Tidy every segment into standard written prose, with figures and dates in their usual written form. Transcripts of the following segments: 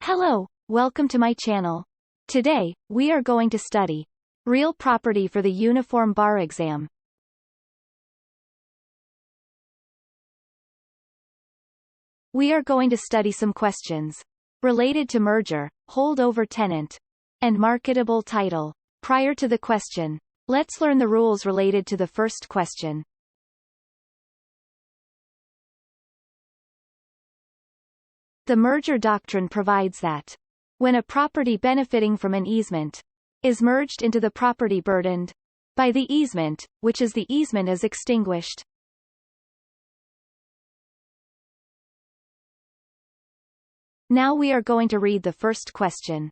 Hello, welcome to my channel. Today, we are going to study real property for the uniform bar exam. We are going to study some questions related to merger, holdover tenant, and marketable title. Prior to the question, let's learn the rules related to the first question. The merger doctrine provides that when a property benefiting from an easement is merged into the property burdened by the easement, the easement is extinguished. Now we are going to read the first question.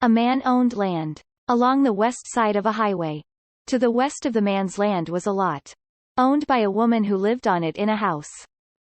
A man owned land along the west side of a highway. To the west of the man's land was a lot owned by a woman who lived on it in a house.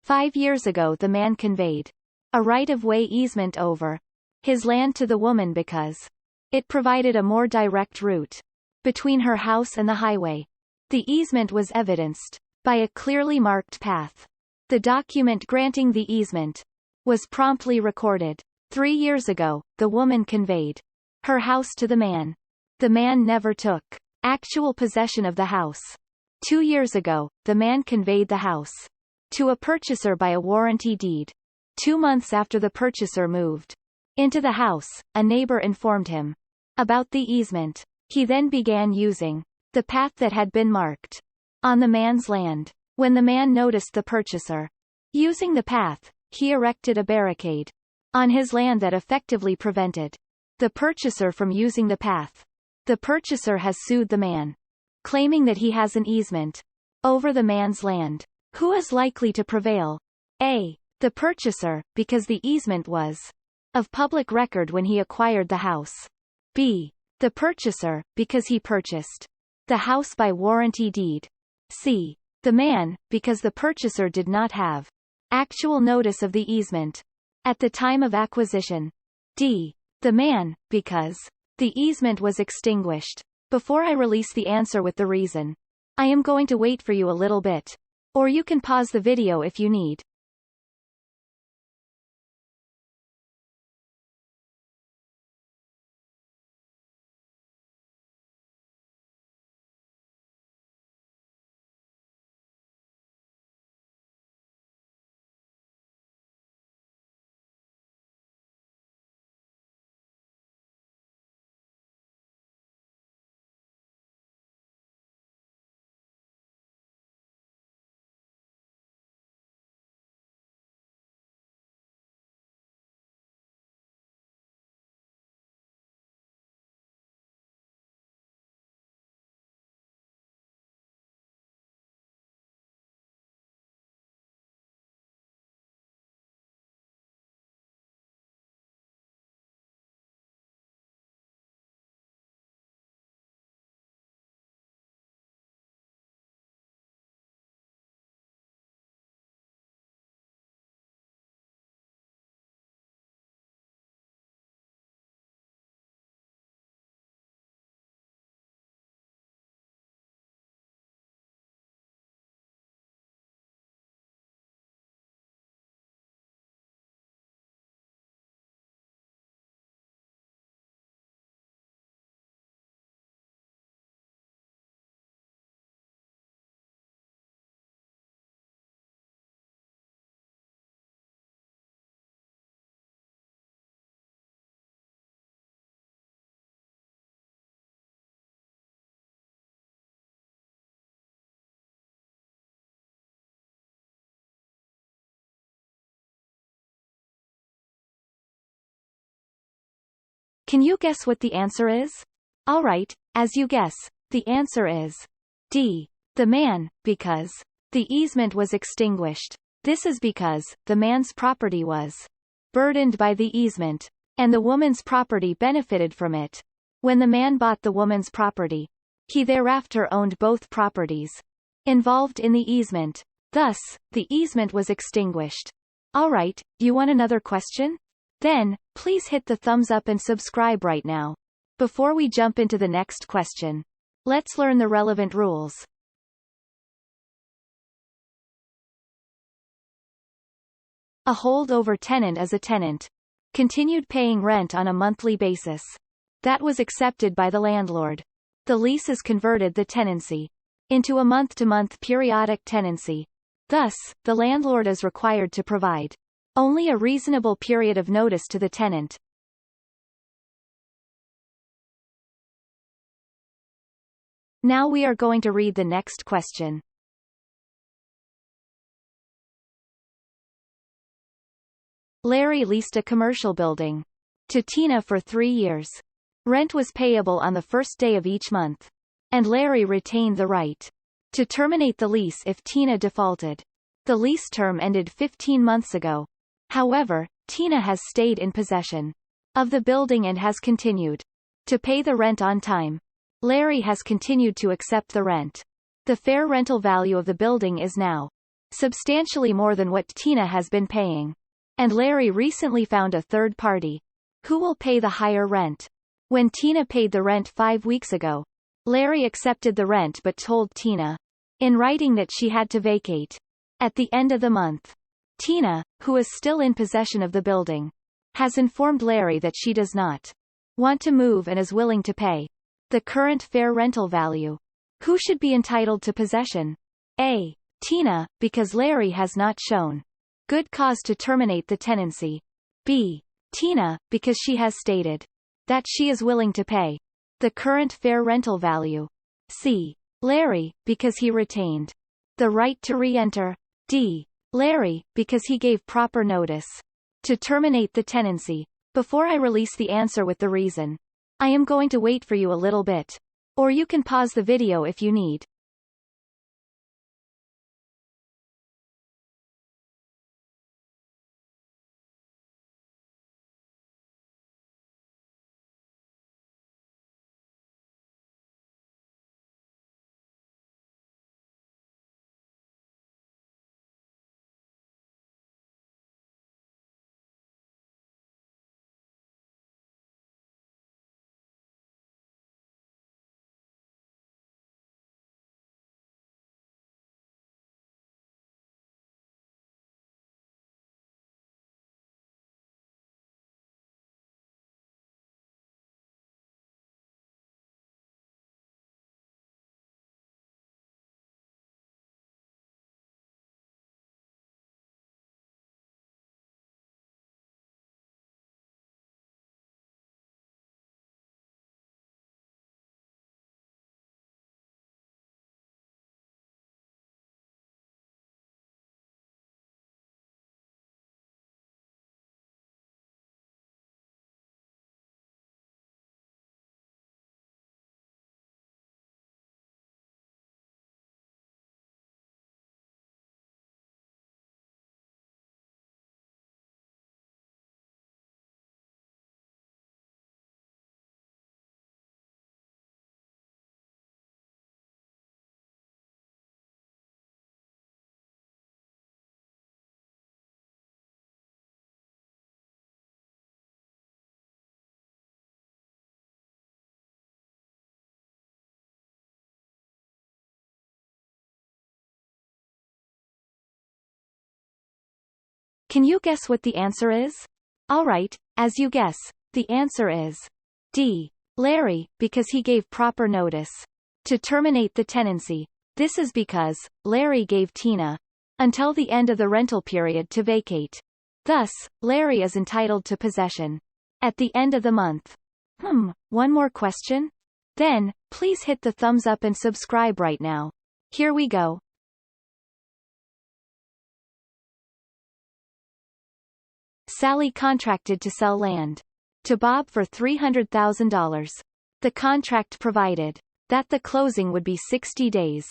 5 years ago the man conveyed a right-of-way easement over his land to the woman because it provided a more direct route between her house and the highway. The easement was evidenced by a clearly marked path. The document granting the easement was promptly recorded. 3 years ago, the woman conveyed her house to the man. The man never took actual possession of the house. 2 years ago, the man conveyed the house to a purchaser by a warranty deed. 2 months after the purchaser moved into the house, a neighbor informed him about the easement. He then began using the path that had been marked on the man's land. When the man noticed the purchaser using the path, he erected a barricade on his land that effectively prevented the purchaser from using the path. The purchaser has sued the man, claiming that he has an easement over the man's land. Who is likely to prevail? A. The purchaser, because the easement was of public record when he acquired the house. B. The purchaser, because he purchased the house by warranty deed. C. The man, because the purchaser did not have actual notice of the easement at the time of acquisition. D. The man, because the easement was extinguished. Before I release the answer with the reason, I am going to wait for you a little bit. Or you can pause the video if you need. Can you guess what the answer is? Alright, as you guess, the answer is D. The man, because the easement was extinguished. This is because the man's property was burdened by the easement, and the woman's property benefited from it. When the man bought the woman's property, he thereafter owned both properties involved in the easement. Thus, the easement was extinguished. Alright, you want another question? Then, please hit the thumbs up and subscribe right now. Before we jump into the next question, let's learn the relevant rules. A holdover tenant is a tenant continued paying rent on a monthly basis. That was accepted by the landlord. The lease is converted the tenancy into a month-to-month periodic tenancy. Thus, the landlord is required to provide only a reasonable period of notice to the tenant. Now we are going to read the next question. Larry leased a commercial building to Tina for 3 years. Rent was payable on the first day of each month, and Larry retained the right to terminate the lease if Tina defaulted. The lease term ended 15 months ago. However, Tina has stayed in possession of the building and has continued to pay the rent on time. Larry has continued to accept the rent. The fair rental value of the building is now substantially more than what Tina has been paying. And Larry recently found a third party who will pay the higher rent. When Tina paid the rent 5 weeks ago, Larry accepted the rent but told Tina in writing that she had to vacate at the end of the month. Tina, who is still in possession of the building, has informed Larry that she does not want to move and is willing to pay the current fair rental value. Who should be entitled to possession? A. Tina, because Larry has not shown good cause to terminate the tenancy. B. Tina, because she has stated that she is willing to pay the current fair rental value. C. Larry, because he retained the right to re-enter. D. Larry, because he gave proper notice to terminate the tenancy. Before I release the answer with the reason, I am going to wait for you a little bit. Or you can pause the video if you need. Can you guess what the answer is? Alright, as you guess, the answer is D. Larry, because he gave proper notice to terminate the tenancy. This is because Larry gave Tina until the end of the rental period to vacate. Thus, Larry is entitled to possession at the end of the month. One more question? Then, please hit the thumbs up and subscribe right now. Here we go. Sally contracted to sell land to Bob for $300,000. The contract provided that the closing would be 60 days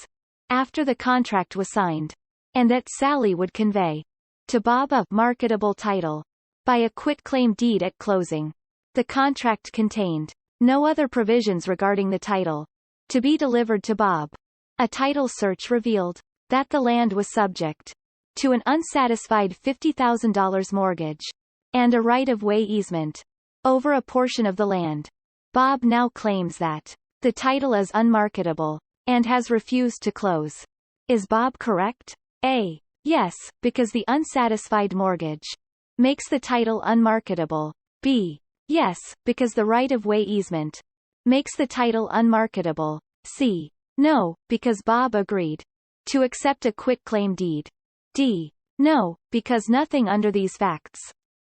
after the contract was signed, and that Sally would convey to Bob a marketable title by a quitclaim deed at closing. The contract contained no other provisions regarding the title to be delivered to Bob. A title search revealed that the land was subject to an unsatisfied $50,000 mortgage and a right-of-way easement over a portion of the land. Bob now claims that the title is unmarketable and has refused to close. Is Bob correct? A. Yes, because the unsatisfied mortgage makes the title unmarketable. B. Yes, because the right-of-way easement makes the title unmarketable. C. No, because Bob agreed to accept a quitclaim deed. D. No, because nothing under these facts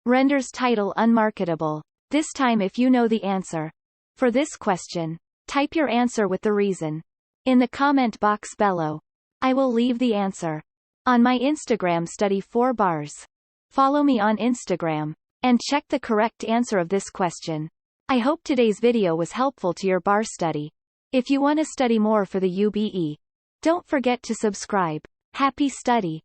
renders title unmarketable. This time if you know the answer for this question, type your answer with the reason in the comment box below. I will leave the answer on my Instagram study 4 bars. Follow me on Instagram and check the correct answer of this question. I hope today's video was helpful to your bar study. If you want to study more for the UBE, don't forget to subscribe. Happy study!